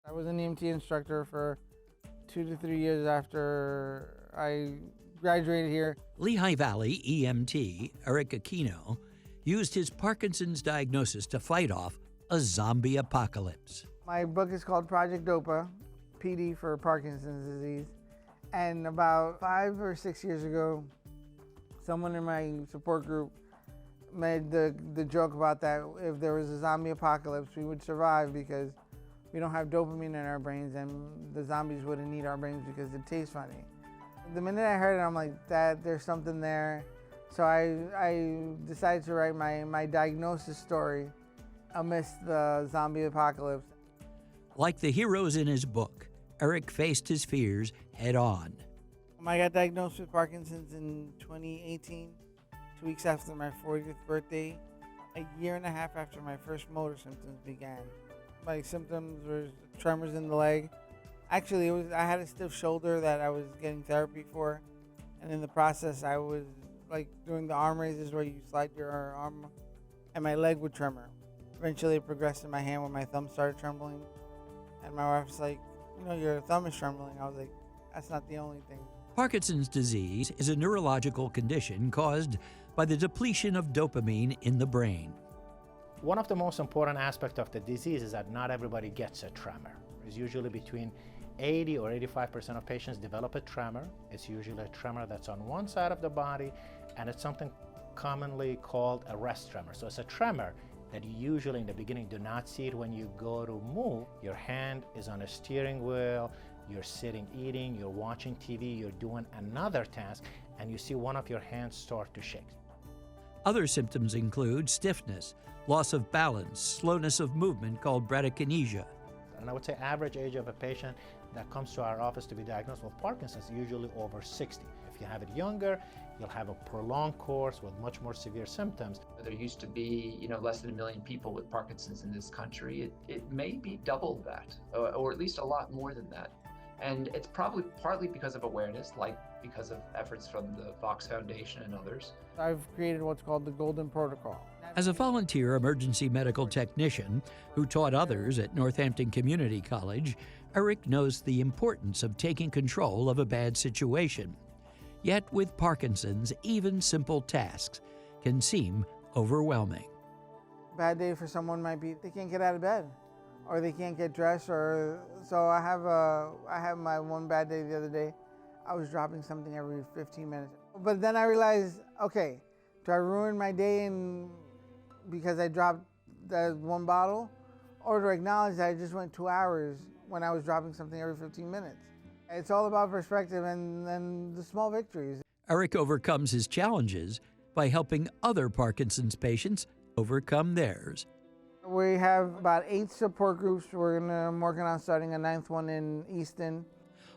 I was an EMT instructor for 2 to 3 years after I graduated here. Lehigh Valley EMT Eric Aquino used his Parkinson's diagnosis to fight off a zombie apocalypse. My book is called Project DOPA, PD for Parkinson's disease. And about 5 or 6 years ago, someone in my support group made the joke about that if there was a zombie apocalypse, we would survive because we don't have dopamine in our brains and the zombies wouldn't eat our brains because it tastes funny. The minute I heard it, I'm like, there's something there. So I decided to write my diagnosis story amidst the zombie apocalypse. Like the heroes in his book, Eric faced his fears head on. I got diagnosed with Parkinson's in 2018, 2 weeks after my 40th birthday, a year and a half after my first motor symptoms began. My symptoms were tremors in the leg. Actually, I had a stiff shoulder that I was getting therapy for, and in the process, I was like doing the arm raises where you slide your arm, and my leg would tremor. Eventually, it progressed in my hand when my thumb started trembling, and my wife was like, your thumb is trembling. I was like, that's not the only thing. Parkinson's disease is a neurological condition caused by the depletion of dopamine in the brain. One of the most important aspects of the disease is that not everybody gets a tremor. It's usually between 80 or 85% of patients develop a tremor. It's usually a tremor that's on one side of the body, and it's something commonly called a rest tremor. So it's a tremor that you usually in the beginning do not see it when you go to move. Your hand is on a steering wheel, you're sitting eating, you're watching TV, you're doing another task, and you see one of your hands start to shake. Other symptoms include stiffness, loss of balance, slowness of movement called bradykinesia. And I would say average age of a patient that comes to our office to be diagnosed with Parkinson's is usually over 60. If you have it younger, you'll have a prolonged course with much more severe symptoms. There used to be, less than 1 million people with Parkinson's in this country. It may be double that, or at least a lot more than that. And it's probably partly because of awareness, like because of efforts from the Fox Foundation and others. I've created what's called the Golden Protocol. As a volunteer emergency medical technician who taught others at Northampton Community College, Eric knows the importance of taking control of a bad situation. Yet with Parkinson's, even simple tasks can seem overwhelming. Bad day for someone might be they can't get out of bed, or they can't get dressed, so I have my one bad day the other day. I was dropping something every 15 minutes. But then I realized, okay, do I ruin my day because I dropped that one bottle? Or do I acknowledge that I just went 2 hours when I was dropping something every 15 minutes? It's all about perspective and the small victories. Eric overcomes his challenges by helping other Parkinson's patients overcome theirs. We have about 8 support groups. I'm working on starting a 9th one in Easton.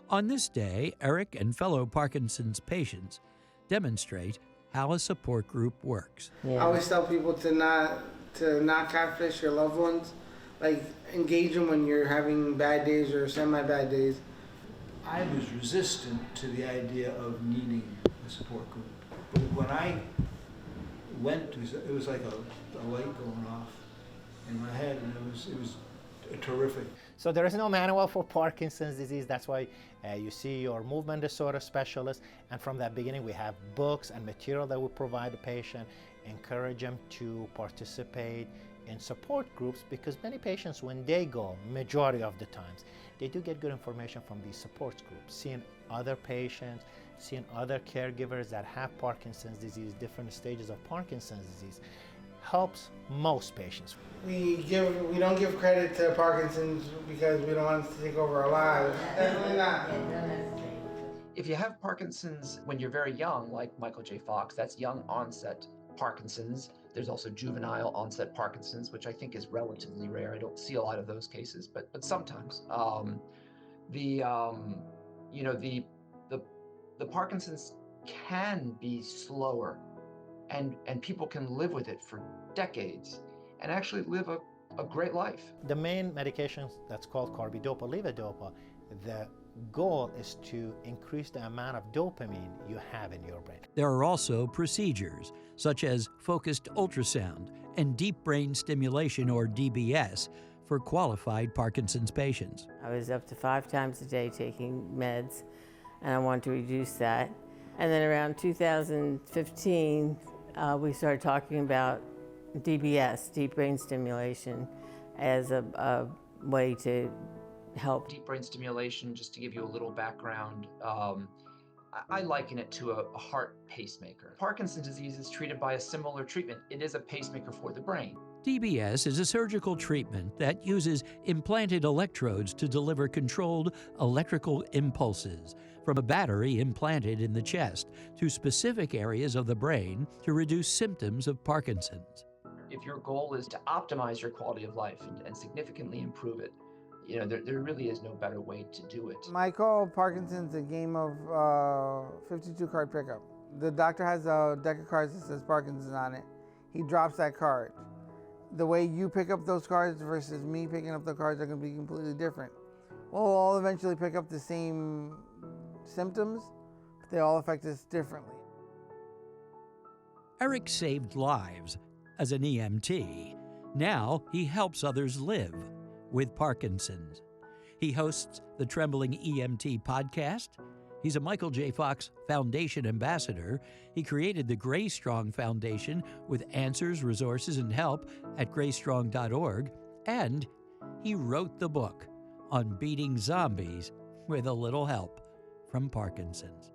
On this day, Eric and fellow Parkinson's patients demonstrate how a support group works. I always tell people to not catfish your loved ones. Like, engage them when you're having bad days or semi-bad days. I was resistant to the idea of needing a support group. But when I went, it was like a light going off in my head, and it was terrific. So there is no manual for Parkinson's disease. That's why you see your movement disorder specialist. And from that beginning, we have books and material that we provide the patient, encourage them to participate in support groups, because many patients, when they go, majority of the times, they do get good information from these support groups, seeing other patients, seeing other caregivers that have Parkinson's disease, different stages of Parkinson's disease, helps most patients. We don't give credit to Parkinson's because we don't want it to take over our lives. Definitely not. If you have Parkinson's when you're very young, like Michael J. Fox, that's young onset Parkinson's. There's also juvenile onset Parkinson's, which I think is relatively rare. I don't see a lot of those cases, but sometimes. The Parkinson's can be slower, and people can live with it for decades and actually live a great life. The main medication that's called carbidopa, levodopa, the goal is to increase the amount of dopamine you have in your brain. There are also procedures such as focused ultrasound and deep brain stimulation, or DBS, for qualified Parkinson's patients. I was up to 5 times a day taking meds, and I wanted to reduce that. And then around 2015, we started talking about DBS, deep brain stimulation, as a way to help. Deep brain stimulation, just to give you a little background, I liken it to a heart pacemaker. Parkinson's disease is treated by a similar treatment. It is a pacemaker for the brain. DBS is a surgical treatment that uses implanted electrodes to deliver controlled electrical impulses from a battery implanted in the chest to specific areas of the brain to reduce symptoms of Parkinson's. If your goal is to optimize your quality of life and significantly improve it, there really is no better way to do it. I call Parkinson's a game of 52 card pickup. The doctor has a deck of cards that says Parkinson's on it. He drops that card. The way you pick up those cards versus me picking up the cards are going to be completely different. We'll all eventually pick up the same symptoms, but they all affect us differently. Eric saved lives as an EMT. Now he helps others live with Parkinson's. He hosts the Trembling EMT podcast. He's a Michael J. Fox Foundation ambassador. He created the GrayStrong Foundation with answers, resources, and help at graystrong.org. And he wrote the book on beating zombies with a little help from Parkinson's.